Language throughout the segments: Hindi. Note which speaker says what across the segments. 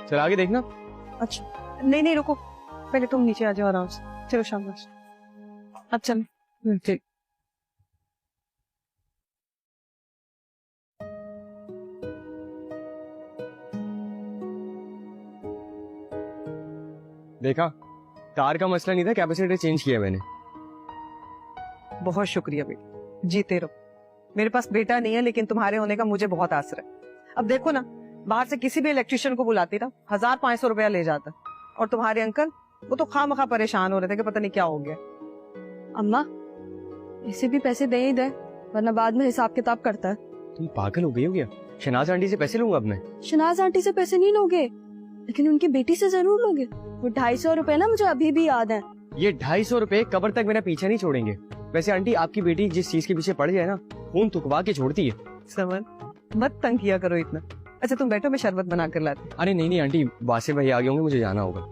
Speaker 1: चल आगे देखना।
Speaker 2: अच्छा नहीं नहीं रुको, पहले तुम नीचे आ जाओ आराम से। चलो शाबाश। अब चल। ठीक।
Speaker 1: देखा, कार का मसला नहीं था, कैपेसिटर चेंज किया मैंने।
Speaker 2: बहुत शुक्रिया बेटी, जीते रहो। मेरे पास बेटा नहीं है लेकिन तुम्हारे होने का मुझे बहुत आसरा है। अब देखो ना, बाहर से किसी भी इलेक्ट्रिशियन को बुलाती ना 1500 रुपया ले जाता, और तुम्हारे अंकल वो तो खामखा परेशान हो रहे थे कि पता नहीं क्या हो गया।
Speaker 3: अम्मा इसे भी पैसे दे ही दे, वरना बाद में हिसाब किताब करता है।
Speaker 1: तुम पागल हो गई हो क्या? शनाज आंटी से पैसे लूंगा अब मैं?
Speaker 3: शनाज आंटी से पैसे नहीं लोगे, लेकिन उनकी बेटी से जरूर लोगे। वो 250 रुपए ना मुझे अभी भी याद है।
Speaker 1: ये 250 रुपए कब्र तक मेरा पीछा नहीं छोड़ेंगे। वैसे आंटी, आपकी बेटी जिस चीज के पीछे पड़ जाए ना, खून थुकवा के छोड़ती है।
Speaker 2: समझ, मत तंग किया करो इतना। अच्छा तुम बैठो, मैं शरबत बना कर लाती।
Speaker 1: अरे नहीं नहीं आंटी, वासे भाई आ गए होंगे, मुझे जाना होगा।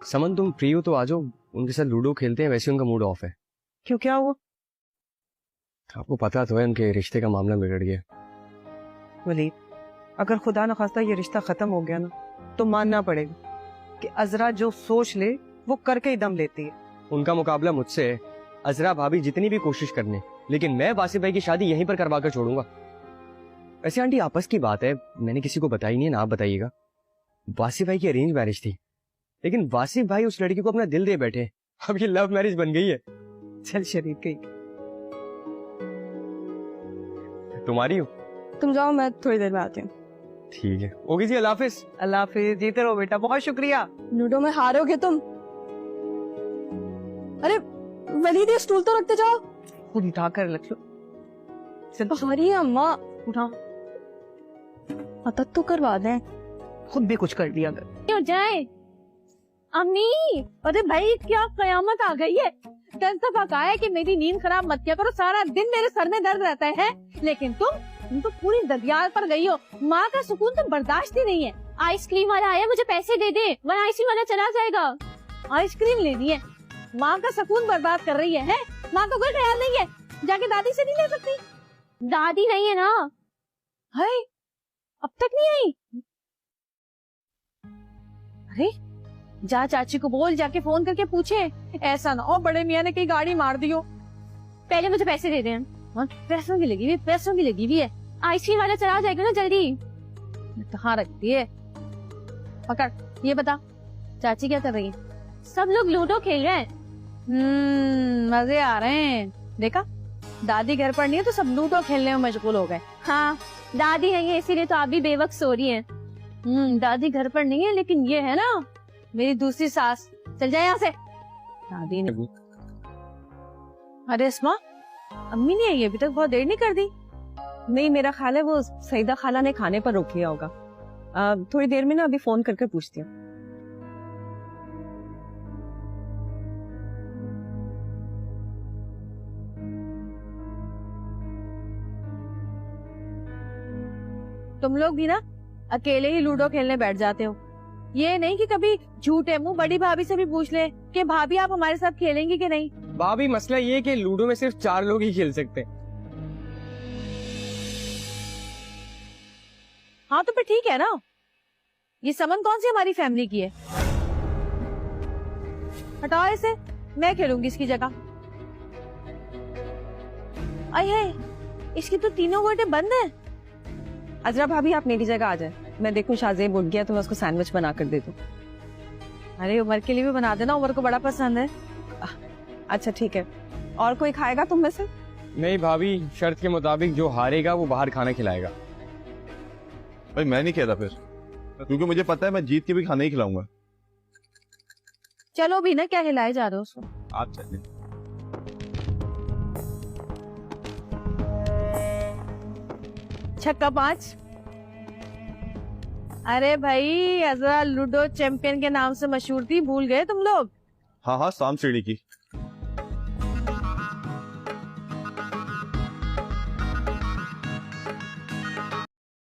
Speaker 1: समन तुम फ्री हो तो आ जाओ, उनके साथ लूडो खेलते हैं, वैसे उनका मूड ऑफ है।
Speaker 2: क्यों, क्या हुआ?
Speaker 1: आपको पता तो है उनके रिश्ते का मामला बिगड़ गया।
Speaker 2: वलीद, अगर खुदा न खास्ता ये रिश्ता खत्म हो गया ना, तो मानना पड़ेगा कि अजरा जो सोच ले वो करके ही दम लेती है।
Speaker 1: उनका मुकाबला मुझसे है। अजरा भाभी जितनी भी कोशिश करने, लेकिन मैं वासे भाई की शादी यहीं पर करवा कर छोड़ूंगा। वैसे आंटी, आपस की बात है, मैंने किसी को बताई नहीं है ना, आप बताइएगा। वासिफ भाई की अरेंज मैरिज थी, लेकिन वासिफ भाई उस लड़की को अपना दिल दे बैठे। अब ये लव मैरिज बन गई है।
Speaker 2: चल शरीफ गई।
Speaker 1: तुम्हारी हो?
Speaker 3: तुम जाओ, मैं थोड़ी देर में आती हूँ।
Speaker 1: ठीक है, ओके जी, अल्लाह हाफिज।
Speaker 2: अल्लाह हाफिज, जीते रहो बेटा, बहुत शुक्रिया।
Speaker 3: लूडो में हारोगे तुम। अरे वलीद, ये स्टूल तो रखते जाओ।
Speaker 2: खुद उठा कर रख लो। चल
Speaker 3: सॉरी अम्मा,
Speaker 2: उठा,
Speaker 3: मदद तो करवा दें।
Speaker 2: खुद भी कुछ कर दिया कर।
Speaker 4: हो जाए अम्मी। अरे भाई, क्या कयामत आ गई है। 10 दफा कहा है कि मेरी नींद खराब मत किया करो, सारा दिन मेरे सर में दर्द रहता है, लेकिन तुम तो पूरी दरियाल पर गई हो। माँ का सुकून तो बर्दाश्त ही नहीं है। आइसक्रीम वाला आया, मुझे पैसे दे दे, वरना आइसक्रीम वाला चला जाएगा। आइसक्रीम लेनी है, माँ का सुकून बर्बाद कर रही है? माँ का कोई ख्याल नहीं है, जाके दादी से नहीं ले सकती? दादी नहीं है ना? है, अब तक नहीं आई। अरे जा, चाची को बोल, जाके फोन करके पूछे। ऐसा ना हो बड़े मियाँ ने कहीं गाड़ी मार दी हो। पहले मुझे पैसे दे दें। पैसों की लगी हुई, पैसों की लगी हुई है। आइसक्रीम वाला चला जाएगा ना जल्दी। कहाँ रखती है? पकड़, ये बता चाची क्या कर रही है? सब लोग लूडो खेल रहे हैं। मजे आ रहे हैं। देखा, दादी घर पर नहीं है तो सब लूडो खेलने में मशगूल हो गए। हाँ, दादी नहीं है इसीलिए तो आप भी बेवक्त सो रही हैं। दादी घर पर नहीं है, लेकिन ये है ना मेरी दूसरी सास। चल जाए यहाँ से। दादी ने, अरे इस्मा, अम्मी नहीं आई अभी तक? बहुत देर नहीं कर दी?
Speaker 2: नहीं, मेरा ख्याल है वो सईदा खाला ने खाने पर रोक लिया होगा। थोड़ी देर में ना अभी फोन करके पूछती हूँ।
Speaker 4: तुम लोग भी ना अकेले ही लूडो खेलने बैठ जाते हो। ये नहीं कि कभी झूठे मुंह बड़ी भाभी से भी पूछ ले कि भाभी आप हमारे साथ खेलेंगी कि नहीं।
Speaker 1: भाभी, मसला ये है कि लूडो में सिर्फ 4 लोग ही खेल सकते हैं।
Speaker 4: हाँ तो फिर ठीक है ना। ये समन कौन सी हमारी फैमिली की है? हटाओ इसे, मैं खेलूंगी इसकी जगह। अये, इसकी तो तीनों गोटे बंद है।
Speaker 2: अजरा भाभी, आप मेरी जगह आ जाए। मैं देखूं शाहजेब उठ गया तो मैं उसको सैंडविच बना कर दे दूं।
Speaker 4: अरे उमर के लिए भी बना देना, उमर को बड़ा पसंद है।
Speaker 2: अच्छा ठीक है, और कोई खाएगा तुम में से?
Speaker 1: नहीं भाभी, शर्त के मुताबिक जो हारेगा वो बाहर खाना खिलाएगा।
Speaker 5: भाई मैं नहीं कहता फिर, क्योंकि मुझे पता है मैं जीत के भी खाना ही खिलाऊंगा।
Speaker 4: चलो भी ना, क्या हिलाए जा रहे हो उसको?
Speaker 5: आप चलिए।
Speaker 4: छक्का 5। अरे भाई, अजरा लूडो चैंपियन के नाम से मशहूर थी, भूल गए तुम लोग?
Speaker 5: हाँ हाँ, शाम सीढ़ी की।